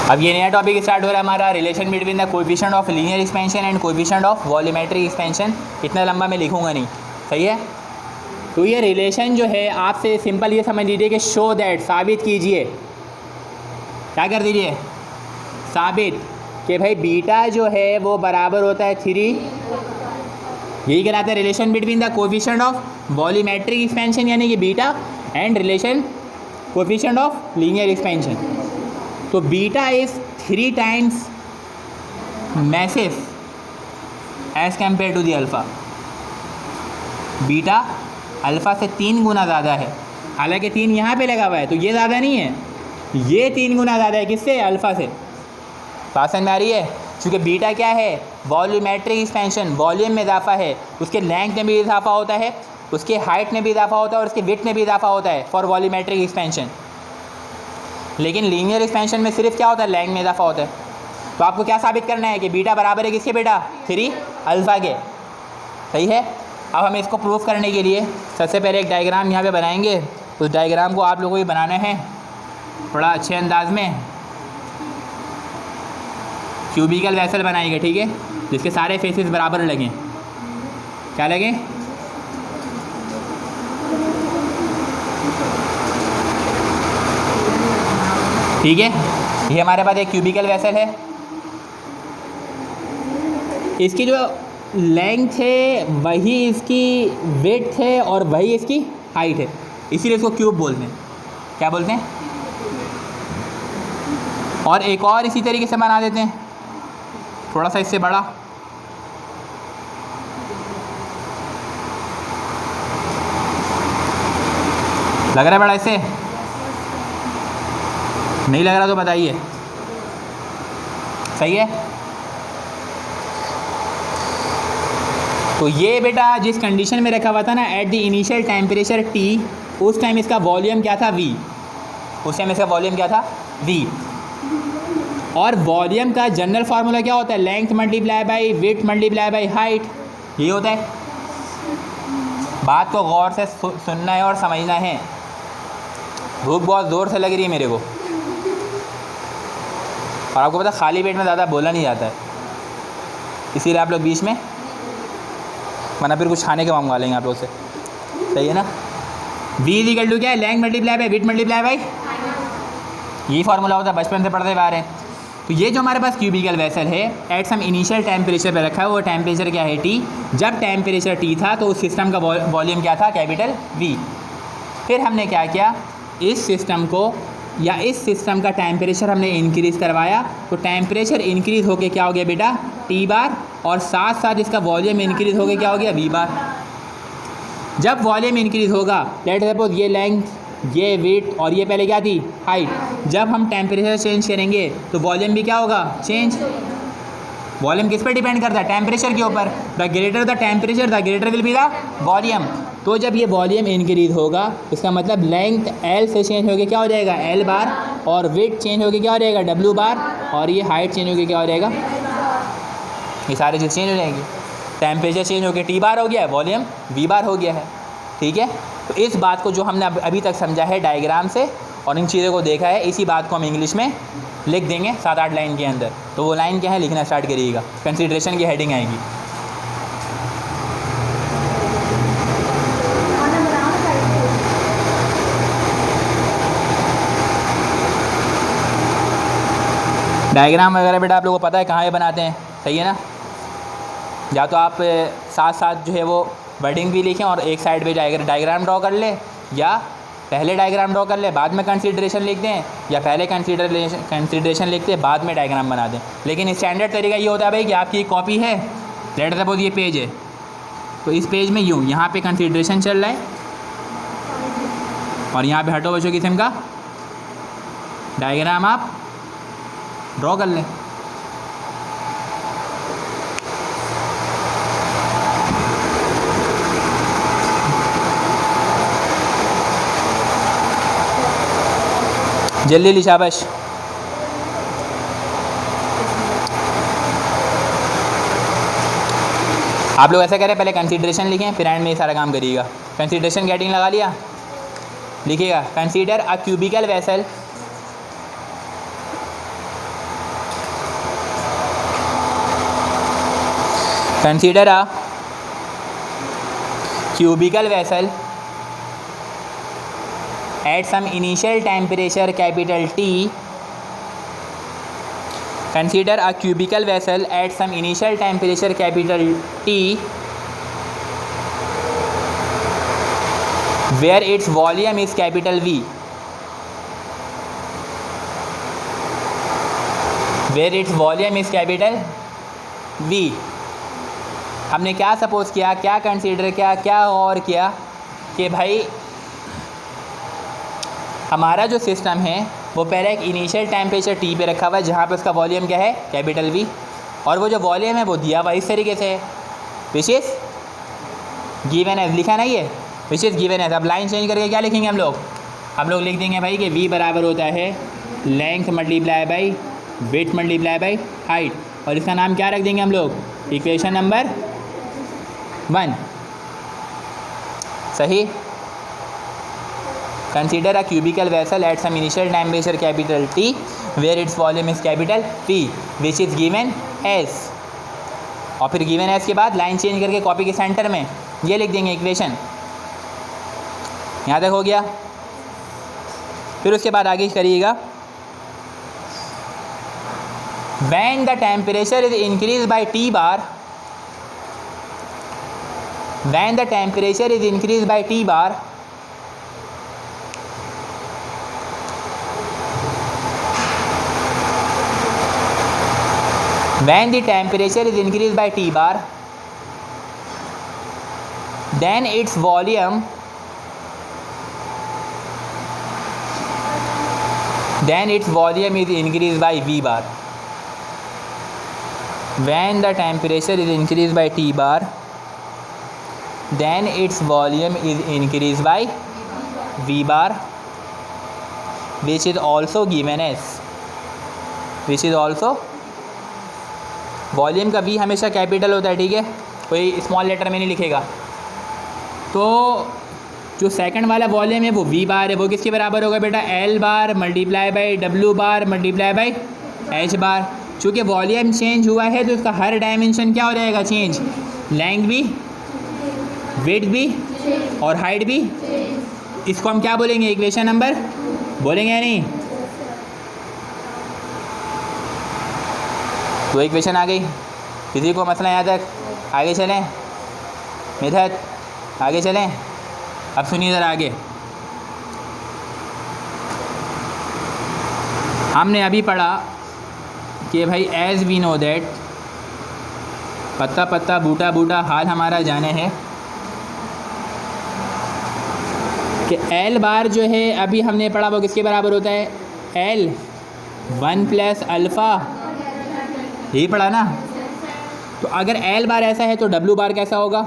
अब ये नया टॉपिक स्टार्ट हो रहा है हमारा, relation between the coefficient of linear expansion and coefficient of volumetric expansion. इतना लंबा मैं लिखूंगा नहीं, सही है। तो ये रिलेशन जो है आपसे सिंपल ये समझ लीजिए कि शो दैट, साबित कीजिए, क्या कर दीजिए, साबित कि भाई बीटा जो है वो बराबर होता है 3, यही कहलाता है relation between the coefficient of volumetric expansion यानी कि beta and relation coefficient of linear expansion. तो beta is 3 times massive as compared to the alpha. Beta alpha से 3 गुना ज़्यादा है, हालांकि 3 यहाँ पे लगा हुआ है तो ये ज़्यादा नहीं है, ये 3 गुना ज़्यादा है किससे, अल्फ़ा से। बात समझ में आ रही है। क्योंकि बीटा क्या है, वॉल्यूमेट्रिक एक्सपेंशन, वॉल्यूम में इजाफा है, उसके लेंथ में भी इजाफा होता है, उसके हाइट में भी इजाफा होता है और उसके विड्थ में भी इजाफा होता है फॉर वॉल्यूमेट्रिक एक्सपेंशन। लेकिन लीनियर एक्सपेंशन में सिर्फ क्या होता है, लेंथ में इजाफा होता है। तो आपको क्या साबित करना है कि बीटा बराबर है किसके बेटा, 3 अल्फ़ा के, सही है। अब हमें इसको प्रूफ करने के लिए सबसे पहले एक डायग्राम यहाँ पे बनाएंगे। उस डायग्राम को आप लोगों को भी बनाना है थोड़ा अच्छे अंदाज में। क्यूबिकल वेसल बनाएंगे, ठीक है, जिसके सारे फेसेस बराबर लगें। क्या लगें, ठीक है। ये हमारे पास एक क्यूबिकल वेसल है, इसकी जो लेंथ है वही इसकी विड्थ है और वही इसकी हाइट है, इसीलिए इसको क्यूब बोलते हैं। क्या बोलते हैं। और एक और इसी तरीके से बना देते हैं, थोड़ा सा इससे बड़ा, लग रहा है बड़ा, इससे नहीं लग रहा तो बताइए, सही है। तो ये बेटा जिस कंडीशन में रखा हुआ था ना, at the initial temperature T, उस टाइम इसका वॉल्यूम क्या था, V। उस टाइम इसका वॉल्यूम क्या था, V। और वॉल्यूम का जनरल फार्मूला क्या होता है, length multiply by width multiply by height, ये होता है। बात को गौर से सुनना है और समझना है। भूख बहुत ज़ोर से लग रही है मेरे को, और आपको पता खाली पेट में ज़्यादा बोला नहीं जाता है, इसीलिए आप लोग बीच में, वरना फिर कुछ खाने के मंगवा लेंगे आप लोग से, सही है ना। V इक्वल टू क्या है, length multiply by width multiply by, यही फार्मूला होता है, बचपन से पढ़ते आ रहे हैं। तो ये जो हमारे पास क्यूबिकल वेसल है एट सम इनिशियल टेम्परेचर पे रखा है, वो टेम्परेचर क्या है, T। जब टेम्परेचर T था तो उस सिस्टम का वॉल्यूम क्या था, कैपिटल V। फिर हमने क्या किया, इस सिस्टम को या इस सिस्टम का टेम्परेचर हमने इंक्रीज़ करवाया, तो टेम्परेचर इंक्रीज़ होके क्या हो गया बेटा, T बार, और साथ साथ इसका वॉल्यूम इंक्रीज़ होके क्या हो गया, V बार। जब वॉल्यूम इंक्रीज़ होगा, लेट सपोज ये लेंथ, ये विड्थ और ये पहले क्या थी, हाइट, जब हम टेम्परेचर चेंज करेंगे तो वॉल्यूम भी क्या होगा, चेंज। वॉल्यूम किस पर डिपेंड करता है, टेम्परेचर के ऊपर। The greater the temperature the greater will be the volume. तो जब ये वॉल्यूम इंक्रीज होगा, इसका मतलब लेंथ L से चेंज होकर क्या हो जाएगा, L बार, और विड्थ चेंज होकर क्या हो जाएगा, W बार, और ये हाइट चेंज होकर क्या हो जाएगा, ये सारी चीज़ चेंज हो जाएंगी। टेम्परेचर चेंज होकर T बार हो गया है, वॉल्यूम V बार हो गया है, ठीक है। तो इस बात को जो हमने अभी तक समझा है डायग्राम से और इन चीज़ों को देखा है, इसी बात को हम इंग्लिश में लिख देंगे 7-8 लाइन के अंदर। तो वो लाइन क्या है, लिखना स्टार्ट करिएगा, कंसीडरेशन की हेडिंग आएगी। डायग्राम वगैरह बेटा आप लोगों को पता है कहाँ पे बनाते हैं, सही है ना। या तो आप साथ साथ जो है वो वर्डिंग भी लिखें और एक साइड पे डायग्राम ड्रॉ कर ले, या पहले डायग्राम ड्रॉ कर ले बाद में कंसीडरेशन लिख दें, या पहले कंसीडरेशन लिखते हैं बाद में डायग्राम बना दें। लेकिन स्टैंडर्ड तरीका ये होता है भाई कि आपकी कॉपी है, लेट सपोज ये पेज है, तो इस पेज में यूँ यहाँ पे कंसीडरेशन चल रहा है और यहाँ पे हटो बचो किस्म का डायग्राम आप ड्रॉ कर लें। जल्दी ली, शाबाश। आप लोग ऐसा करें, पहले कंसीडरेशन लिखें, फिर एंड में ये सारा काम करिएगा। कंसीडरेशन गेटिंग लगा लिया, लिखिएगा consider a cubical vessel consider a cubical vessel at some initial temperature capital T. Consider a cubical vessel at some initial temperature capital T where its volume is capital V. Where its volume is capital V. हमने क्या suppose किया, क्या consider किया, क्या और किया कि भाई हमारा जो सिस्टम है वो पहले एक इनिशियल टेम्परेचर टी पे रखा हुआ है जहाँ पे उसका वॉल्यूम क्या है, कैपिटल वी, और वो जो वॉल्यूम है वो दिया हुआ इस तरीके से है, विच इज़ गिवन एज, लिखा नहीं है, विच इज़ गिवन एज। अब लाइन चेंज करके क्या लिखेंगे हम लोग लिख देंगे भाई कि वी बराबर होता है length multiply by width multiply by height, और इसका नाम क्या रख देंगे हम लोग, इक्वेशन नंबर 1। सही। Consider a cubical vessel at some initial temperature capital T where its volume is capital P which is given as, और फिर गिवन एस के बाद लाइन चेंज करके कॉपी के सेंटर में ये लिख देंगे इक्वेशन। यहाँ तक हो गया। फिर उसके बाद आगे करिएगा, when the temperature is increased by T bar, when the temperature is increased by T bar, when the temperature is increased by T bar, then its volume is increased by V bar. When the temperature is increased by T bar, then its volume is increased by V bar, which is also given as, which is also, volume का V हमेशा capital होता है, ठीक है, कोई small letter में नहीं लिखेगा। तो जो सेकंड वाला वॉल्यूम है वो V बार है, वो किसके बराबर होगा बेटा, L bar multiply by W bar multiply by H बार। चूँकि वॉल्यूम चेंज हुआ है तो उसका हर डायमेंशन क्या हो जाएगा, चेंज, लेंथ भी, विड्थ भी और हाइट भी। इसको हम क्या बोलेंगे, इक्वेशन नंबर बोलेंगे या नहीं। तो इक्वेशन आ गई। किसी को मसला यहाँ तक, आगे चलें मिथत, आगे चलें। अब सुनिए ज़रा आगे, हमने अभी पढ़ा कि भाई एज़ वी नो दैट, पत्ता पत्ता बूटा बूटा हाल हमारा जाने है कि एल बार जो है अभी हमने पढ़ा वो किसके बराबर होता है, एल 1 प्लस अल्फ़ा, यही पढ़ा ना। तो अगर एल बार ऐसा है तो डब्ल्यू बार कैसा होगा,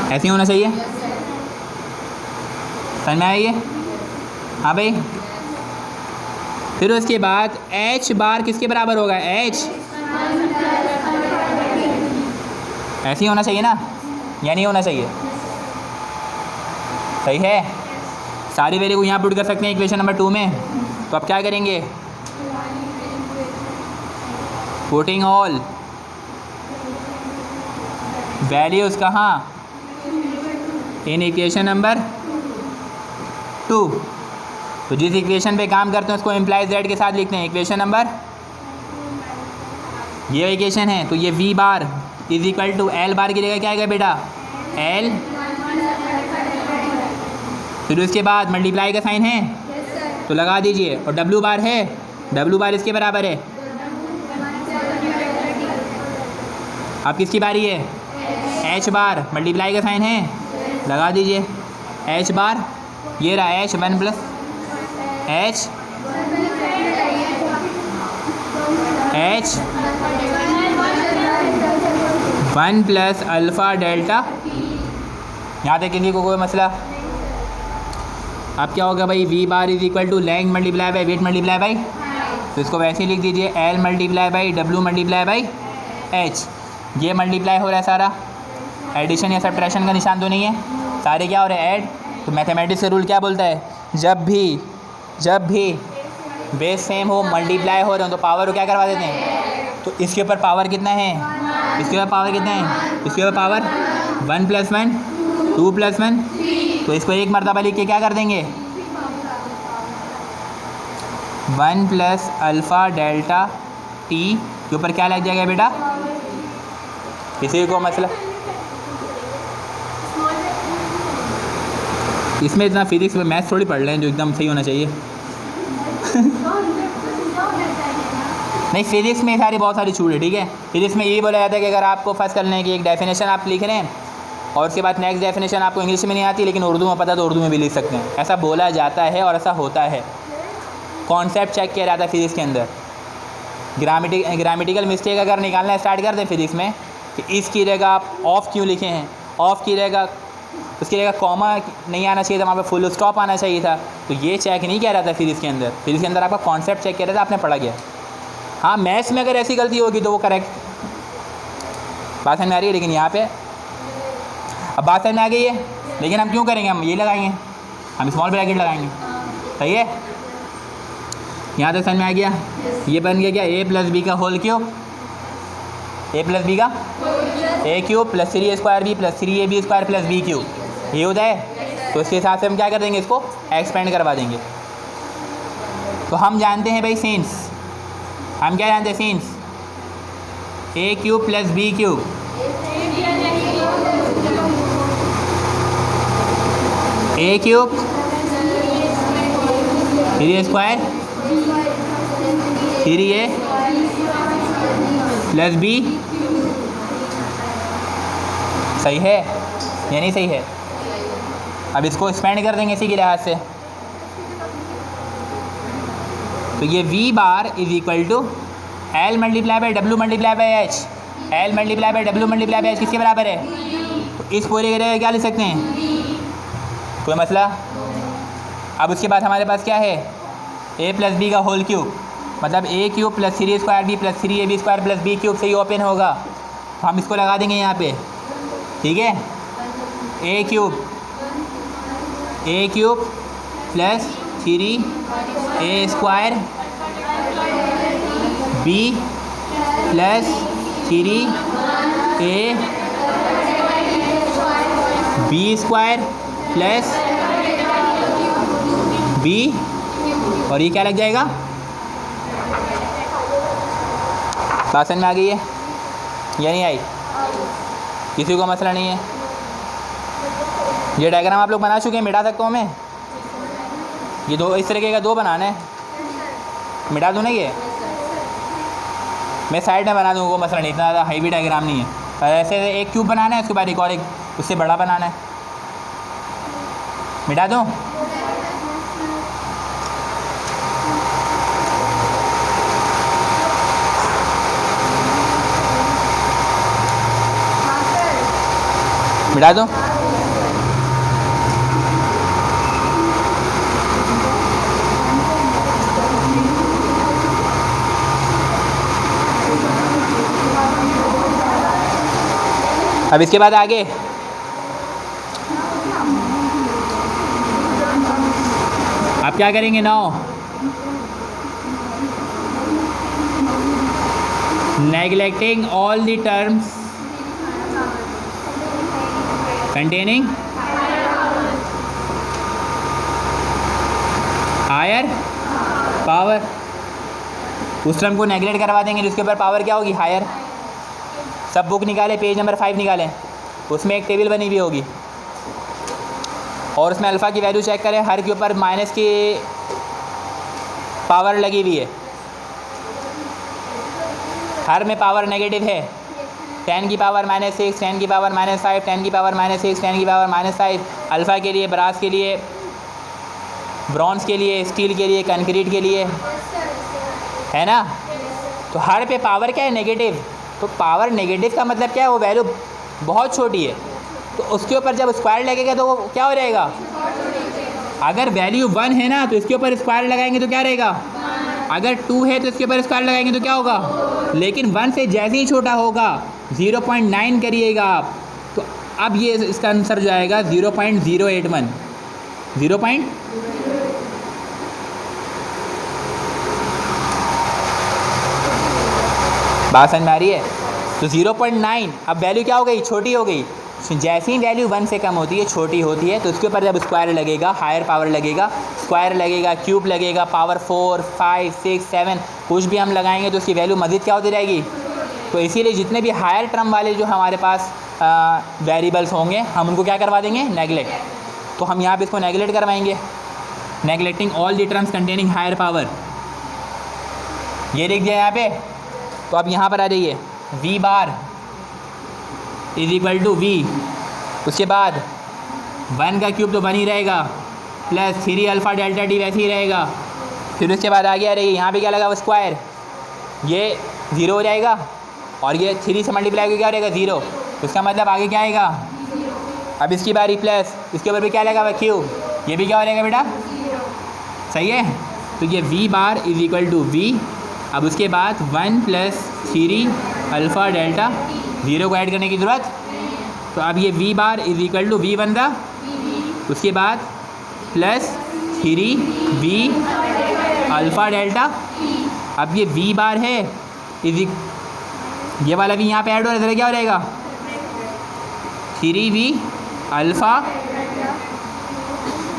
ऐसे ही होना चाहिए, समझ में आइए। हाँ भाई। फिर उसके बाद एच बार किसके बराबर होगा, एच, ऐसे ही होना चाहिए ना, या नहीं होना चाहिए, सही है। सारी वैल्यू को यहाँ पुट कर सकते हैं इक्वेशन नंबर 2 में। तो अब क्या करेंगे, पुटिंग ऑल वैल्यूज़ कहाँ, इन इक्वेशन नंबर 2। तो जिस इक्वेशन पे काम करते हैं उसको इम्प्लाइज जेड के साथ लिखते हैं, इक्वेशन नंबर, ये इक्वेशन है। तो ये V bar is equal to L bar की जगह क्या आएगा बेटा, एल, फिर उसके बाद मल्टीप्लाई का साइन है तो लगा दीजिए, और डब्ल्यू बार है, डब्ल्यू बार इसके बराबर है। अब किसकी बारी है, एच बार, मल्टीप्लाई का साइन है, लगा दीजिए, एच बार, ये रहा H 1 plus H, H 1 plus alpha delta. यहाँ तक किसी को कोई मसला। अब क्या होगा भाई, V bar is equal to length multiply by weight multiply by, तो इसको वैसे ही लिख दीजिए, L multiply by W multiply by H. ये मल्टीप्लाई हो रहा है सारा, एडिशन या सब्ट्रैक्शन का निशान तो नहीं है, सारे क्या हो रहे हैं, ऐड। तो मैथमेटिक्स का रूल क्या बोलता है, जब भी बेस सेम हो, मल्टीप्लाई हो रहे हो तो पावर को क्या करवा देते हैं। तो इसके ऊपर पावर कितना है, इसके ऊपर पावर कितना है, इसके ऊपर पावर 1 + 1 2 + 1, तो इसको एक मरतबा लिख के क्या कर देंगे 1 + अल्फ़ा डेल्टा टी के ऊपर क्या लग जाएगा बेटा, किसी को मसला इसमें इतना फिजिक्स में मैथ्स थोड़ी पढ़ लें जो एकदम सही होना चाहिए। नहीं, फिजिक्स में सारी बहुत सारी छूट है, ठीक है। फिजिक्स में यही बोला जाता है कि अगर आपको फर्स्ट कर लें कि एक डेफिनेशन आप लिख रहे हैं और उसके बाद नेक्स्ट डेफिनेशन आपको इंग्लिश में नहीं आती लेकिन उर्दू में पता तो उर्दू में भी लिख सकते हैं, ऐसा बोला जाता है और ऐसा होता है। कॉन्सेप्ट चेक किया जाता है फिजिक्स के अंदर। ग्रामेटिकल मिस्टेक अगर निकालना स्टार्ट कर दें फिजिक्स में कि इसकी जगह आप ऑफ क्यों लिखे हैं, ऑफ की जगह उसकी जगह कॉमा नहीं आना चाहिए था, वहाँ पे फुल स्टॉप आना चाहिए था, तो ये चेक नहीं किया जाता फिजिक्स के अंदर। फिजिक्स के अंदर आपका कॉन्सेप्ट चेक किया जाता है, आपने पढ़ा गया। हाँ, मैथ्स में अगर ऐसी गलती होगी तो वो करेक्ट बात समझ में आ रही है, लेकिन यहाँ पे अब बात समझ में आ गई है। लेकिन हम क्यों करेंगे, हम ये लगाएंगे, हम स्मॉल ब्रैकेट लगाएंगे, सही है। यहाँ तक समझ में आ गया। ये बन गया क्या, a + b का होल क्यूब, a + b का a cube + 3a² b + 3ab² + b cube, ये होता है। तो इसके हिसाब से हम क्या कर देंगे, इसको एक्सपेंड करवा देंगे। तो हम जानते हैं भाई सीन्स, हम क्या जानते हैं scenes, a³ + b³ a³ 3a² 3a + b, सही है या नहीं सही है। अब इसको एक्सपेंड कर देंगे इसी के लिहाज से, तो ये v बार = L × W × H, L × W × H किसके बराबर है। तो इस पूरे के लिए क्या लिख सकते हैं, कोई मसला। अब उसके बाद हमारे पास क्या है, a + b का होल क्यूब, मतलब a³ + 3a² b + 3ab² + b³ से ही ओपन होगा, तो हम इसको लगा देंगे यहाँ पे, ठीक है। a³ + 3a² b + 3ab² + b, और ये क्या लग जाएगा, बात समझ में आ गई है या नहीं आई, किसी को मसला नहीं है। ये डायग्राम आप लोग बना चुके हैं, मिटा सकता हूँ मैं, ये दो इस तरीके का दो बनाना है, मिटा दूँ ना ये, मैं साइड में बना दूँ, वो मसला नहीं, इतना ज़्यादा हाईवी डायग्राम नहीं है। ऐसे एक क्यूब बनाना है, उसके बाद एक और एक उससे बड़ा बनाना है, मिटा दूँ। मिटा दो। अब इसके बाद आगे आप क्या करेंगे, now neglecting all the terms containing higher power, उस टर्म को नेगलेक्ट करवा देंगे जिसके ऊपर पावर क्या होगी, हायर। सब बुक निकालें, पेज नंबर 5 निकालें, उसमें एक टेबल बनी हुई होगी और उसमें अल्फ़ा की वैल्यू चेक करें, हर के ऊपर माइनस की पावर लगी हुई है, हर में पावर नेगेटिव है। 10 की पावर -6, 10 की पावर -5, 10 की पावर -6, 10 की पावर -5, अल्फ़ा के लिए, ब्रास के लिए, ब्रॉन्ज़ के लिए, स्टील के लिए, कंक्रीट के लिए, है ना। तो हर पे पावर क्या है, नेगेटिव। तो पावर नेगेटिव का मतलब क्या है, वो वैल्यू बहुत छोटी है, तो उसके ऊपर जब स्क्वायर लगेगा तो वो क्या हो जाएगा, अगर वैल्यू 1 है ना तो इसके ऊपर स्क्वायर लगाएंगे तो क्या रहेगा, अगर 2 है तो इसके ऊपर स्क्वायर लगाएंगे तो क्या होगा, लेकिन 1 से जैसे ही छोटा होगा 0.9 करिएगा आप, तो अब ये इसका आंसर जो आएगा 0.081, बात समझ में आ रही है? तो 0.9 अब वैल्यू क्या हो गई, छोटी हो गई। जैसे ही वैल्यू 1 से कम होती है, छोटी होती है, तो उसके ऊपर जब स्क्वायर लगेगा, हायर पावर लगेगा, स्क्वायर लगेगा, क्यूब लगेगा, पावर 4, 5, 6, 7 कुछ भी हम लगाएंगे तो उसकी वैल्यू मज़ीद क्या होती जाएगी। तो इसीलिए जितने भी हायर टर्म वाले जो हमारे पास वेरिएबल्स होंगे हम उनको क्या करवा देंगे, नेगलेक्ट। तो हम यहाँ पे इसको नेगलेक्ट करवाएंगे, neglecting all the terms containing higher power. ये लिख दिया यहाँ पे। तो अब यहाँ पर आ जाइए, V bar is equal to V, उसके बाद 1 का क्यूब तो 1 ही रहेगा, प्लस 3 अल्फ़ा डेल्टा टी वैसे ही रहेगा। फिर उसके बाद आगे आ रही है, यहाँ पे क्या लगा वो स्क्वायर, ये 0 हो जाएगा और ये 3 से मल्टीप्लाई करके क्या हो जाएगा 0। उसका मतलब आगे क्या आएगा, अब इसकी बारी प्लस इसके ऊपर भी क्या लगा हुआ क्यूब, ये भी क्या हो जाएगा बेटा, सही है। तो ये V bar is equal to V, अब उसके बाद 1 प्लस 3 अल्फ़ा डेल्टा, 0 को ऐड करने की ज़रूरत। तो अब ये V bar is equal to V बन रहा, उसके बाद प्लस 3 वी अल्फ़ा डेल्टा। अब ये वी बार है इज, ये वाला भी यहाँ पे ऐड हो रहा है, क्या हो जाएगा 3 V alpha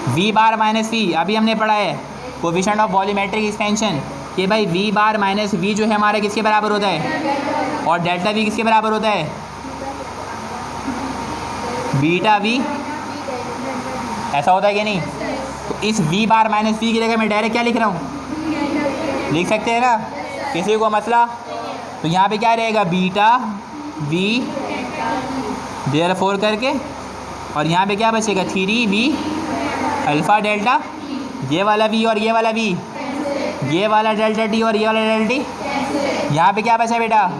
V bar minus V. अभी हमने पढ़ा है कोफिशिएंट ऑफ वॉल्यूमेट्रिक एक्सपेंशन कि भाई वी बार माइनस वी जो है हमारा किसके बराबर होता है, और डेल्टा वी किसके बराबर होता है, बीटा वी। ऐसा होता है कि नहीं? तो इस वी बार माइनस वी की जगह मैं डायरेक्ट क्या लिख रहा हूँ, लिख सकते हैं ना, किसी को मसला। तो यहाँ पे क्या रहेगा, बीटा वी देयरफॉर करके, और यहाँ पे क्या बचेगा 3 वी अल्फ़ा डेल्टा, ये वाला वी और ये वाला वी, ये वाला डेल्टा टी और ये वाला डेल्टा टी। यहाँ पे क्या बचा बेटा,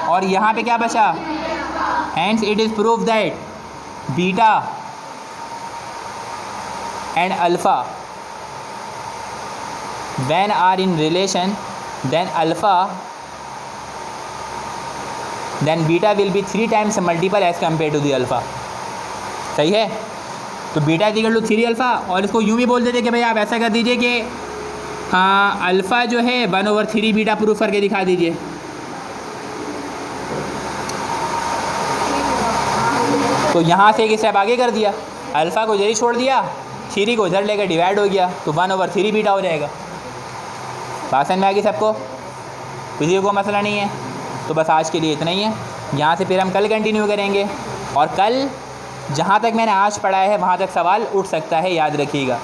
और यहाँ पे क्या बचा, hence it is proof that beta and alpha when are in relation then beta will be 3 times multiple as compare to the alpha. सही है। तो beta is equal to 3 alpha, और इसको यूँ भी बोल देते कि भाई आप ऐसा कर दीजिए कि हाँ अल्फ़ा जो है 1/3 बीटा प्रूफ करके दिखा दीजिए। तो यहाँ से एक स्टेप आगे कर दिया, अल्फ़ा को इधर ही छोड़ दिया, 3 को इधर लेकर डिवाइड हो गया, तो 1/3 बीटा हो जाएगा। बात समझ में आ गई सबको, किसी को मसला नहीं है। तो बस आज के लिए इतना ही है, यहाँ से फिर हम कल कंटिन्यू करेंगे, और कल जहाँ तक मैंने आज पढ़ा है वहाँ तक सवाल उठ सकता है, याद रखिएगा।